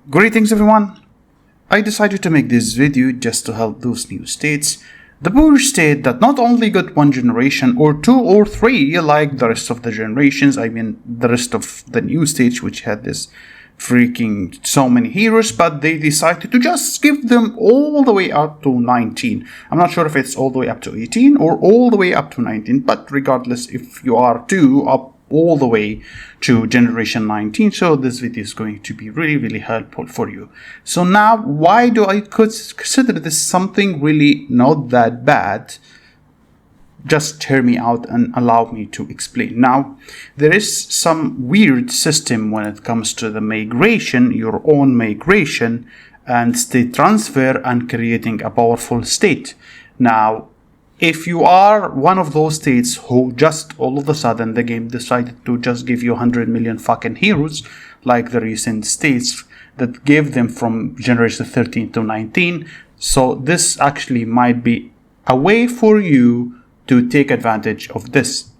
Greetings everyone! I decided to make this video just to help those new states. The poor state that not only got one generation or two or three like the rest of the generations, I mean the rest of the new states which had this freaking so many heroes, but they decided to just give them all the way up to 19. I'm not sure if it's all the way up to 18 or all the way up to 19, but regardless, if you are two up all the way to generation 19, so this video is going to be really helpful for you. So now, why do I consider this something really not that bad? Just hear me out and allow me to explain. Now, there is some weird system when it comes to the migration, your own migration and state transfer and creating a powerful state. Now, if you are one of those states who just all of a sudden the game decided to just give you 100 million fucking heroes, like the recent states that gave them from generation 13 to 19, so this actually might be a way for you to take advantage of this.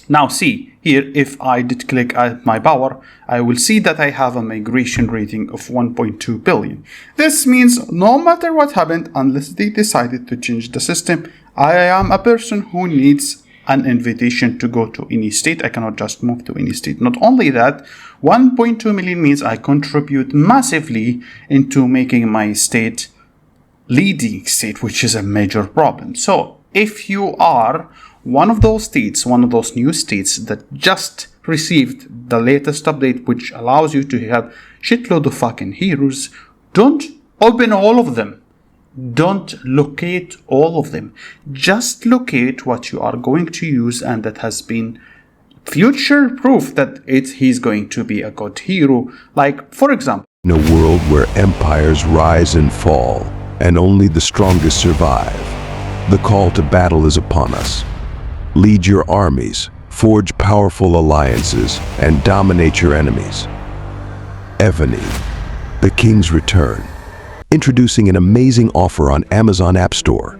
Now see, here if I did click at my power, I will see that I have a migration rating of 1.2 billion. This means no matter what happened, unless they decided to change the system, I am a person who needs an invitation to go to any state. I cannot just move to any state. Not only that, 1.2 million means I contribute massively into making my state leading state, which is a major problem. So if you are one of those states, one of those new states that just received the latest update, which allows you to have shitload of fucking heroes, don't open all of them. Don't locate all of them. Just locate what you are going to use and that has been future proof that he's going to be a good hero. Like, for example, in a world where empires rise and fall and only the strongest survive, the call to battle is upon us. Lead your armies, forge powerful alliances, and dominate your enemies. Evany, the King's Return. Introducing an amazing offer on Amazon App Store.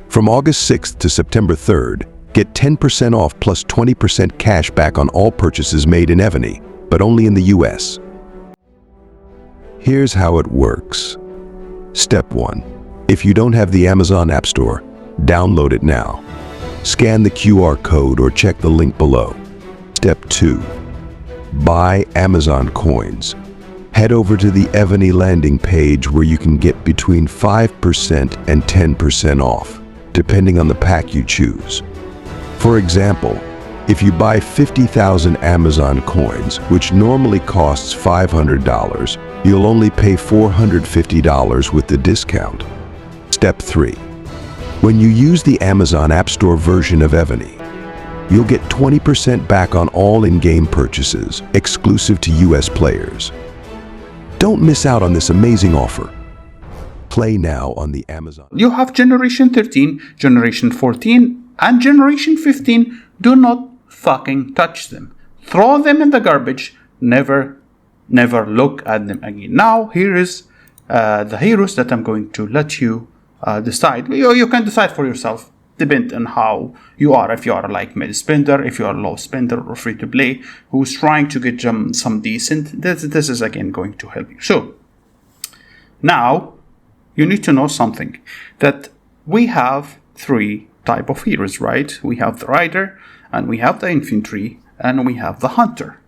From August 6th to September 3rd, get 10% off plus 20% cash back on all purchases made in Evany, but only in the US. Here's how it works. Step 1. If you don't have the Amazon App Store, download it now. Scan the QR code or check the link below. Step 2. Buy Amazon coins. Head over to the Evany landing page where you can get between 5% and 10% off, depending on the pack you choose. For example, if you buy 50,000 Amazon coins, which normally costs $500, you'll only pay $450 with the discount. Step 3. When you use the Amazon App Store version of Evany, you'll get 20% back on all in-game purchases, exclusive to US players. Don't miss out on this amazing offer. Play now on the Amazon. You have generation 13, generation 14, and generation 15. Do not fucking touch them. Throw them in the garbage. Never look at them again. Now, here is the heroes that I'm going to let you decide. You can decide for yourself. Depend on how you are. If you are like mid spender, if you are low spender or free to play, who's trying to get some decent, this is again going to help you. So now you need to know something, that we have three type of heroes, right? We have the rider, and we have the infantry, and we have the hunter.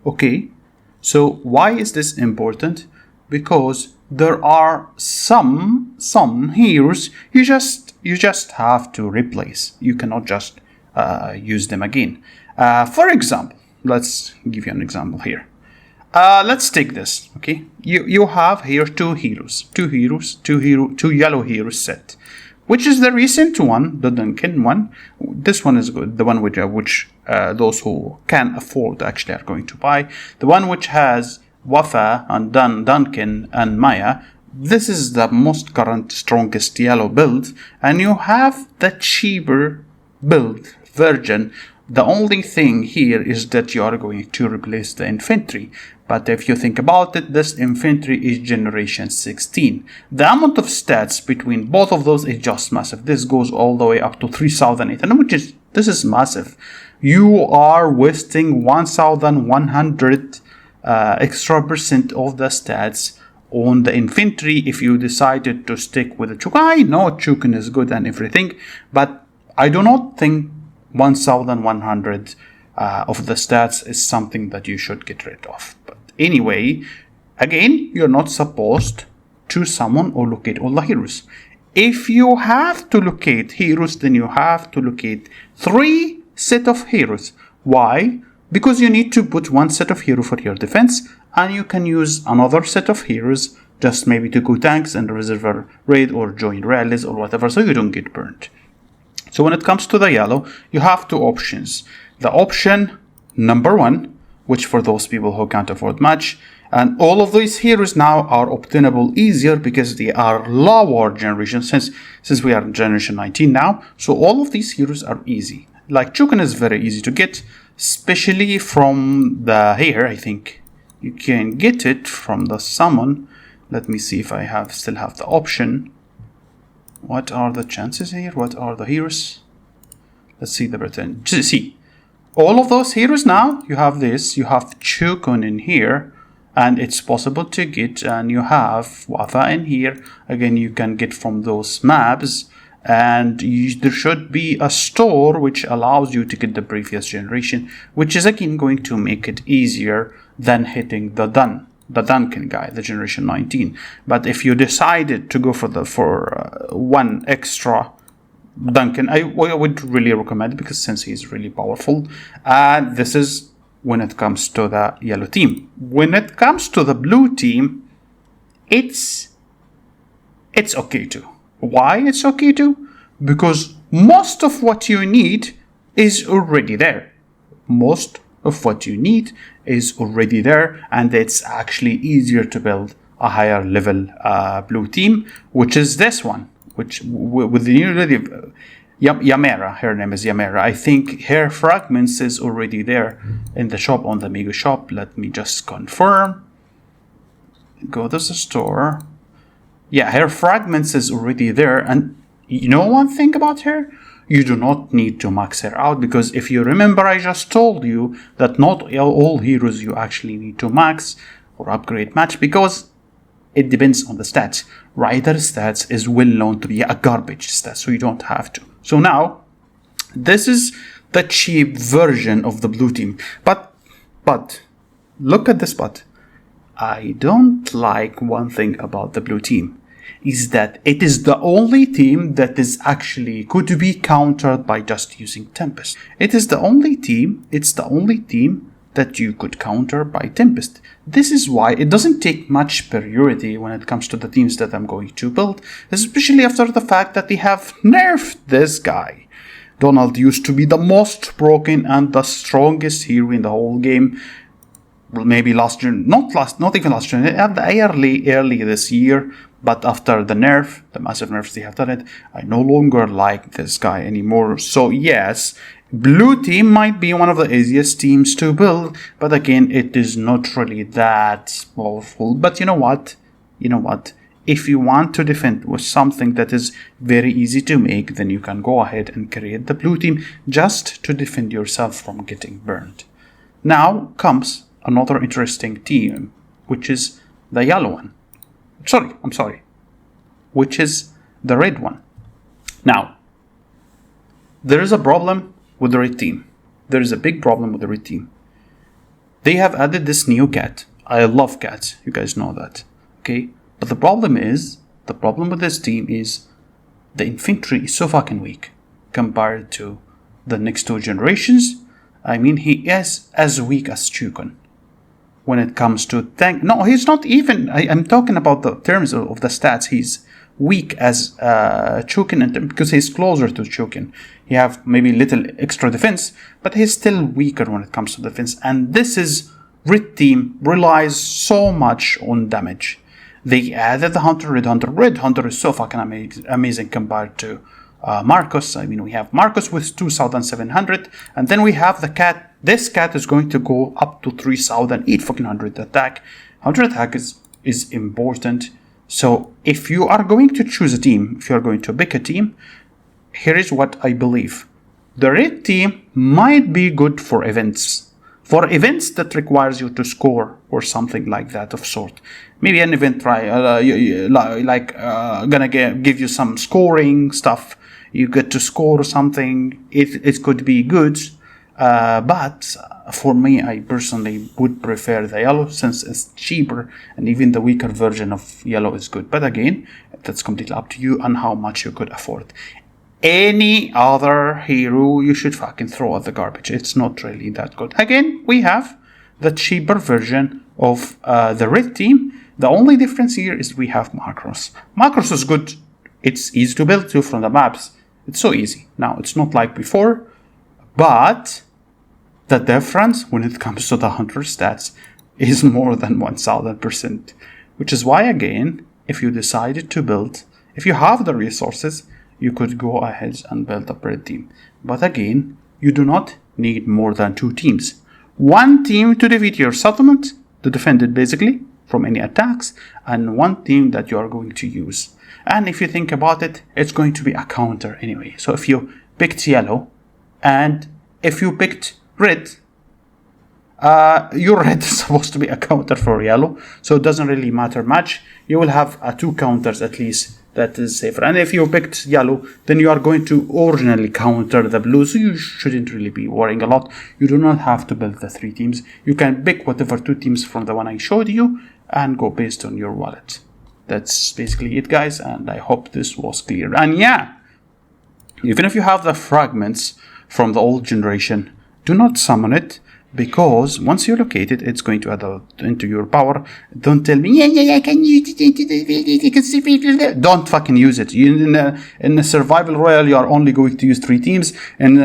Okay, so why is this important? Because there are some heroes you just have to replace. You cannot just use them again. For example, let's give you an example here. Let's take this. Okay, you have here two yellow heroes set, which is the recent one, the Duncan one. This one is good. The one which those who can afford actually are going to buy. The one which has Wafa and Duncan and Maya. This is the most current, strongest yellow build, and you have the cheaper build version. The only thing here is that you are going to replace the infantry. But if you think about it, this infantry is generation 16. The amount of stats between both of those is just massive. This goes all the way up to 3,800, this is massive. You are wasting 1,100 extra percent of the stats on the infantry if you decided to stick with the Chukin. I know Chukin is good and everything, but I do not think 1100 of the stats is something that you should get rid of. But anyway, again, you're not supposed to summon or locate all the heroes. If you have to locate heroes, then you have to locate 3 set of heroes. Why? Because you need to put 1 set of hero for your defense, and you can use another set of heroes just maybe to go tanks and reservoir raid or join rallies or whatever, so you don't get burned. So when it comes to the yellow, you have 2 options. The option number 1, which for those people who can't afford much, and all of these heroes now are obtainable easier because they are lower generation since we are in generation 19 now. So all of these heroes are easy. Like Chukin is very easy to get, especially from the here. I think you can get it from the summon. Let me see if I still have the option. What are the chances here? What are the heroes? Let's see the pattern. See, all of those heroes now, you have this. You have Chukin in here, and it's possible to get, and you have Wafa in here. Again, you can get from those maps, and there should be a store which allows you to get the previous generation, which is again going to make it easier than hitting the Duncan guy, the generation 19. But if you decided to go for one extra Duncan, I would really recommend it, because since he's really powerful. This is when it comes to the yellow team. When it comes to the blue team, it's okay too. Why it's okay too? Because most of what you need is already there. Most of what you need is already there, and it's actually easier to build a higher level blue team, which is this one, which with the new lady Yamera. Her name is Yamera. I think her fragments is already there in the shop, on the Mega shop. Let me just confirm. Go to the store. Yeah, her fragments is already there. And you know one thing about her? You do not need to max her out, because if you remember, I just told you that not all heroes you actually need to max or upgrade match, because it depends on the stats. Rider stats is well known to be a garbage stat, so you don't have to. So now, this is the cheap version of the blue team. But, look at this but. I don't like one thing about the blue team, is that it is the only team that is actually could be countered by just using Tempest. It's the only team that you could counter by Tempest. This is why it doesn't take much priority when it comes to the teams that I'm going to build, especially after the fact that they have nerfed this guy. Donald used to be the most broken and the strongest hero in the whole game. Maybe not even last year, at the early this year. But after the massive nerfs they have done it, I no longer like this guy anymore. So yes, blue team might be one of the easiest teams to build, but again, it is not really that powerful. But you know what? If you want to defend with something that is very easy to make, then you can go ahead and create the blue team just to defend yourself from getting burned. Now comes another interesting team, which is the yellow one. Which is the red one. Now, there is a problem with the red team. There is a big problem with the red team. They have added this new cat. I love cats. You guys know that. Okay? But the problem with this team is the infantry is so fucking weak compared to the next 2 generations. I mean, he is as weak as Chukin. When it comes to tank, no, he's not even. I'm talking about the terms of the stats. He's weak as Chukin, because he's closer to Chukin. He have maybe little extra defense, but he's still weaker when it comes to defense. And this is red team relies so much on damage. They added the Hunter, Red Hunter. Red Hunter is so fucking amazing compared to Marcus. I mean, we have Marcus with 2,700, and then we have the cat. This cat is going to go up to 3,800 attack. 100 attack is important. So if you are going to choose a team, if you are going to pick a team, here is what I believe. The red team might be good for events, For events that requires you to score or something like that of sort. Maybe an event gonna give you some scoring stuff. You get to score something. It could be good. But for me, I personally would prefer the yellow since it's cheaper, and even the weaker version of yellow is good. But again, that's completely up to you and how much you could afford. Any other hero you should fucking throw at the garbage. It's not really that good. Again, we have the cheaper version of the red team. The only difference here is we have Macros. Macros is good. It's easy to build too from the maps. It's so easy. Now, it's not like before, but the difference when it comes to the hunter stats is more than 1000%. Which is why, again, if you decided to build, if you have the resources, you could go ahead and build a red team. But again, you do not need more than 2 teams. 1 team to defeat your settlement, to defend it basically from any attacks, and 1 team that you are going to use. And if you think about it, it's going to be a counter anyway. So if you picked yellow, and if you picked red, your red is supposed to be a counter for yellow, so it doesn't really matter much. You will have 2 counters at least. That is safer. And if you picked yellow, then you are going to originally counter the blue, so you shouldn't really be worrying a lot. You do not have to build the 3 teams. You can pick whatever 2 teams from the one I showed you and go based on your wallet. That's basically it, guys, and I hope this was clear. And yeah, even if you have the fragments from the old generation, do not summon it, because once you locate it, it's going to add into your power. Don't tell me, I can use it. Don't fucking use it. In a survival royale, you are only going to use 3 teams. In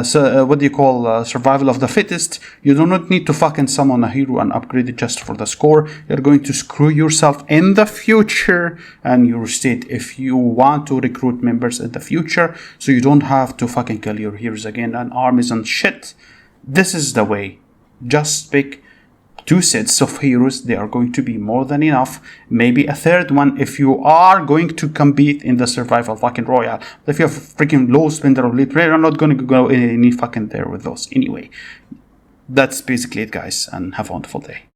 survival of the fittest, you do not need to fucking summon a hero and upgrade it just for the score. You're going to screw yourself in the future and your state if you want to recruit members in the future, so you don't have to fucking kill your heroes again and armies and shit. This is the way. Just pick 2 sets of heroes. They are going to be more than enough. Maybe a 3rd one if you are going to compete in the survival fucking royale. If you're freaking low spender or late player, you're not going to go any fucking there with those. Anyway, that's basically it, guys, and have a wonderful day.